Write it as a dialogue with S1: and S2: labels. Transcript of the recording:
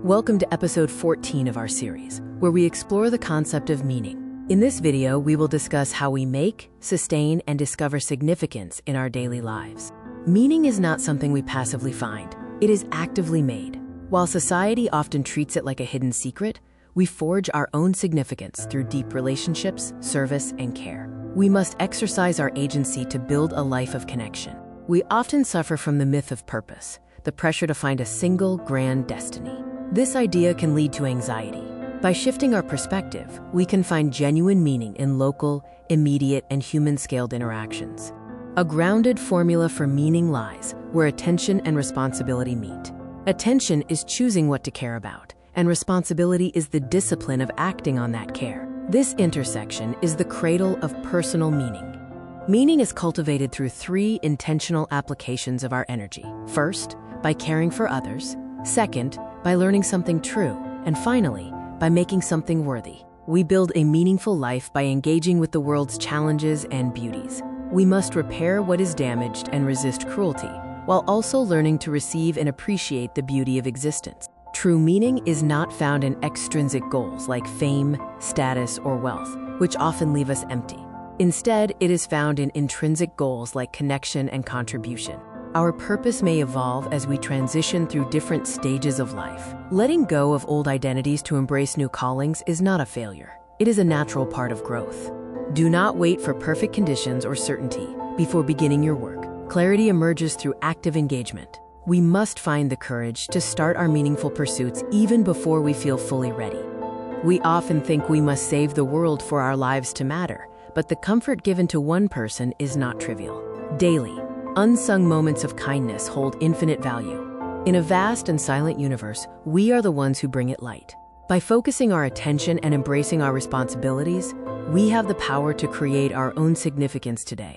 S1: Welcome to episode 14 of our series, where we explore the concept of meaning. In this video, we will discuss how we make, sustain, and discover significance in our daily lives. Meaning is not something we passively find, it is actively made. While society often treats it like a hidden secret, we forge our own significance through deep relationships, service, and care. We must exercise our agency to build a life of connection. We often suffer from the myth of purpose, the pressure to find a single grand destiny. This idea can lead to anxiety. By shifting our perspective, we can find genuine meaning in local, immediate, and human-scaled interactions. A grounded formula for meaning lies where attention and responsibility meet. Attention is choosing what to care about, and responsibility is the discipline of acting on that care. This intersection is the cradle of personal meaning. Meaning is cultivated through three intentional applications of our energy. First, by caring for others. Second, by learning something true. And finally, by making something worthy. We build a meaningful life by engaging with the world's challenges and beauties. We must repair what is damaged and resist cruelty, while also learning to receive and appreciate the beauty of existence. True meaning is not found in extrinsic goals like fame, status, or wealth, which often leave us empty. Instead, it is found in intrinsic goals like connection and contribution. Our purpose may evolve as we transition through different stages of life. Letting go of old identities to embrace new callings is not a failure. It is a natural part of growth. Do not wait for perfect conditions or certainty before beginning your work. Clarity emerges through active engagement. We must find the courage to start our meaningful pursuits even before we feel fully ready. We often think we must save the world for our lives to matter, but the comfort given to one person is not trivial. Daily, unsung moments of kindness hold infinite value. In a vast and silent universe, we are the ones who bring it light. By focusing our attention and embracing our responsibilities, we have the power to create our own significance today.